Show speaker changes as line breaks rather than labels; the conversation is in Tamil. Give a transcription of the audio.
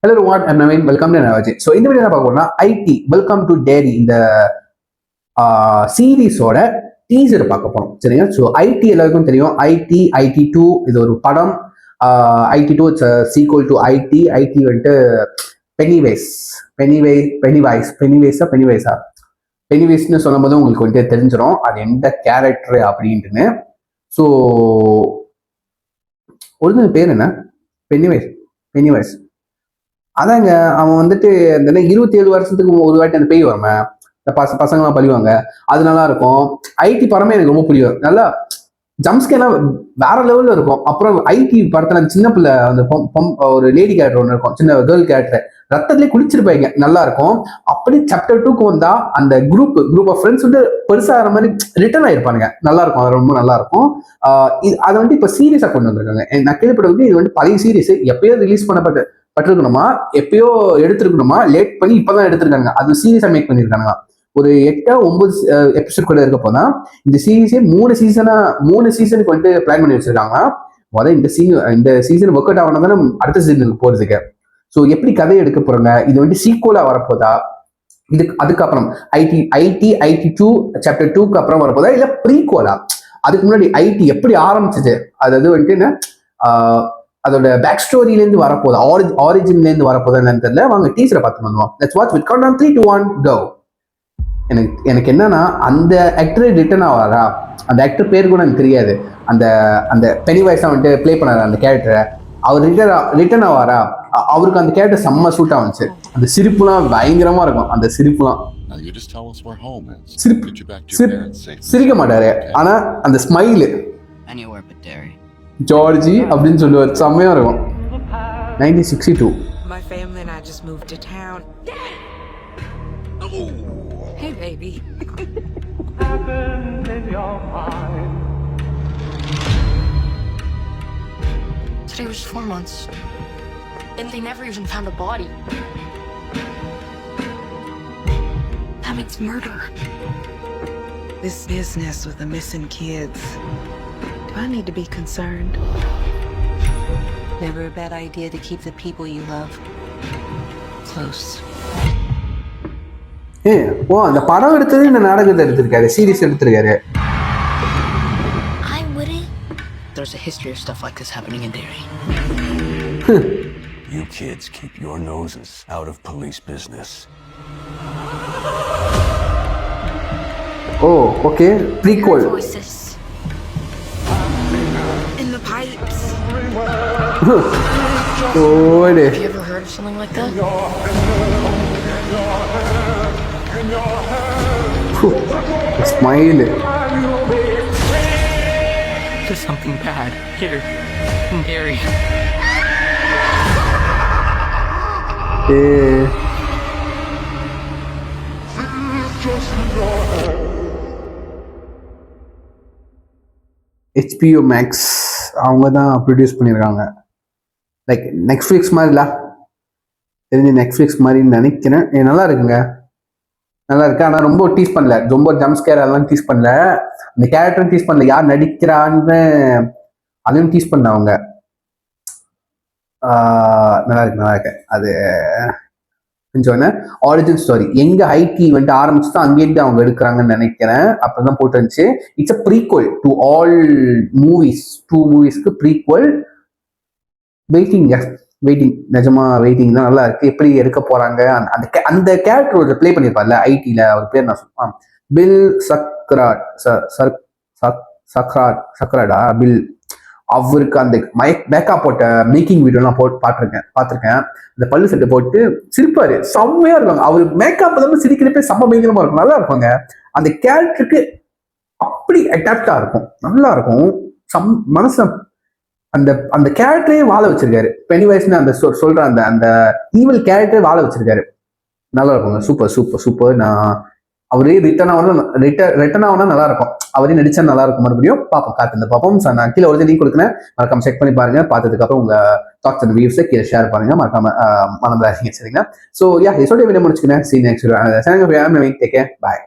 Hello everyone, I'm Naveen. Welcome to Navaji. So இந்த வீடியோ என்ன பார்க்க போறோம்னா ஐடி வெல்கம் டு டேரி இந்த சீரீஸோட டீசர் பார்க்க போறோம். சரிங்க. ஸோ ஐடி எல்லாருக்கும் தெரியும். ஐடி டூ இது ஒரு படம். It two its sequel to It வந்துட்டு பெனிவைஸ்னு சொல்லும் போது உங்களுக்கு வந்துட்டு தெரிஞ்சிடும் அது எந்த கேரக்டர் அப்படின்ட்டுன்னு. ஸோ ஒரிஜினல் பேர் என்ன? பெனிவைஸ். அதாங்க அவன் வந்துட்டு அந்த 27 வருஷத்துக்கு ஒரு வாட்டி அந்த பேய் வருமே, இந்த பசங்களாம் பழிவாங்க, அது நல்லா இருக்கும். ஐடி படமே எனக்கு ரொம்ப பிடிக்கும். நல்லா ஜம்ஸ்கேலாம் வேற லெவல்ல இருக்கும். அப்புறம் ஐடி படத்துல சின்ன பிள்ளை அந்த ஒரு லேடி கேரக்டர் ஒன்று இருக்கும், சின்ன கேர்ள் கேரக்டர், ரத்தத்திலே குளிச்சிருப்பாங்க, நல்லா இருக்கும். அப்படி சாப்டர் 2க்கு வந்தா அந்த குரூப் ஆஃப் ஃப்ரெண்ட்ஸ் வந்து பெருசாகிற மாதிரி ரிட்டர்ன் ஆயிருப்பானுங்க, நல்லா இருக்கும். அது ரொம்ப நல்லா இருக்கும். அதை வந்து இப்ப சீரியஸா கொண்டு வந்திருக்காங்க. நான் கேள்விப்பட்டது இது வந்து பழைய சீரியஸ், எப்பயோ ரிலீஸ் பட்டிருக்கணுமா, எப்பயோ எடுத்திருக்கணுமா, லேட் பண்ணி இப்பதான் எடுத்திருக்காங்க. அது சீரியஸா மேக் பண்ணிருக்காங்க. ஒரு 8-9 எபிசோட் கூட இருக்க போதான் இந்த சீரீஸே 3 சீசனுக்கு வந்துட்டு பிளான் பண்ணி வச்சிருக்காங்க. இந்த சீசன் ஒர்க் அவுட் ஆகணும் தானே அடுத்த சீசனுக்கு போறதுக்கு. ஸோ எப்படி கதை எடுக்க போறாங்க, இது வந்துட்டு சீக்வலா வரப்போதா, அதுக்கப்புறம் ஐடி 2 சாப்டர் 2க்கு அப்புறம் வரப்போதா, இல்ல ப்ரீக்வலா, அதுக்கு முன்னாடி ஐடி எப்படி ஆரம்பிச்சது, அதாவது வந்துட்டு என்ன அதோட பேக் ஸ்டோரியில இருந்து வரப்போதா, ஆரிஜின்ல இருந்து வரப்போதா என்னன்னு தெரியல. வாங்க டீசரை பார்த்து வந்துவோம். Let's watch with countdown 3 2 1 go. எனக்கு என்னன்னா, அந்த ஆக்டர் ரிட்டர்ன் ஆவாரா, அந்த ஆக்டர் பேர் கூட எனக்கு தெரியாது. அந்த பெனிவைஸா வந்துட்டு பிளே பண்ணாரு அந்த கேரக்டரை, அவர் ரிட்டர்ன் ஆவாரா, அவருக்கு அந்த கேரக்டர் செம்ம சூட் ஆச்சு. அந்த சிரிப்புலாம் பயங்கரமா இருக்கும். அந்த சிரிப்புலாம் சிரிக்க மாட்டாரு, ஆனா அந்த ஸ்மைலு ஜார்ஜி அப்படின்னு சொல்லுவார், செம்மையா இருக்கும். 1962.
My family and I just moved to town. Hey baby.
Today was 4 months, and they never even found a body. That means murder.
This business with the missing kids. Do I need to be concerned? Never a bad idea to keep the people you love close.
அந்த படம் எடுத்தது இந்த நாடகத்தை எடுத்திருக்காரு, சீரிஸ் எடுத்திருக்காரு.
I wouldn't. There's a history of stuff like this happening in Derry.
You kids keep your noses out of police business.
Oh, okay. Prequel.
Voices
In the pipes.
Have you ever heard of something like that?
Smile.
There's something bad here in Derry. HBO Max அவங்க தான் ப்ரொடியூஸ் பண்ணியிருக்காங்க. லைக் நெட்ஃப்ளிக்ஸ் மாதிரில தெரிஞ்சு நெட்ஃப்ளிக்ஸ் மாதிரின்னு நினைக்கிறேன். நல்லா இருக்குங்க, நல்லா இருக்கு. ஆனால் ரொம்ப டீஸ் பண்ணல, ரொம்ப ஜம்ஸ்கேர் அதெல்லாம் டீஸ் பண்ணல, அந்த கேரக்டரும் டீஸ் பண்ணல, யார் நடிக்கிறான்னு அதையும் டீஸ் பண்ண அவங்க. நல்லா இருக்கு. அது கொஞ்சம் ஆரிஜின் ஸ்டோரி எங்க ஐடி வந்துட்டு ஆரம்பிச்சு தான் அங்கேருந்து அவங்க எடுக்கிறாங்கன்னு நினைக்கிறேன். அப்பதான் போட்டு இருந்துச்சு. It's a prequel to all movies. 2 மூவிஸ்க்கு ப்ரீக்வல். வெயிட்டிங் நிஜமா வெயிட்டிங் தான். நல்லா இருக்கு. எப்படி எடுக்க போறாங்க, அந்த கேரக்டர் பிளே பண்ணிருப்பார்ல ஐடில, அவர் பேர் நான் சொல்லுவான், பில் சக்ராடா பில். அவருக்கு அந்த மேக்கப் போட்ட மேக்கிங் வீடியோலாம் பார்த்துருக்கேன். அந்த பல்லு செட்டை போட்டு சிரிப்பாரு, செம்மையா இருக்காங்க. அவர் மேக்கப் இல்லாமல் சிரிக்கிறப்ப செம்ம பயங்கரமா இருக்கும், நல்லா இருக்குங்க. அந்த கேரக்டருக்கு அப்படி அடாப்டா இருக்கும், நல்லா இருக்கும். மனசு அந்த கேரக்டரே வாழ வச்சிருக்காரு. பெனிவைஸ்னு அந்த சொல்ற அந்த ஈவல் கேரக்டரே வாழ வச்சிருக்காரு, நல்லா இருக்குங்க. சூப்பர். நான் அவரே ரிட்டர்ன் ஆகணும்னா நல்லா இருக்கும். அவரே நடிச்சா நல்லா இருக்கும். மறுபடியும் பார்ப்போம். நான் கீழே ஒரு லிங்க் கொடுக்குறேன், மறக்காம செக் பண்ணி பாருங்க. பார்த்ததுக்கு அப்புறம் உங்க தாட்ஸ் அண்ட் வியூஸை கீழே ஷேர் பண்ணுங்க, மறக்காம மறந்துடாதீங்க. சரிங்களா? ஸோ இதோட வீடியோ முடிச்சுக்கிறேன். See you next video. Take care. Bye.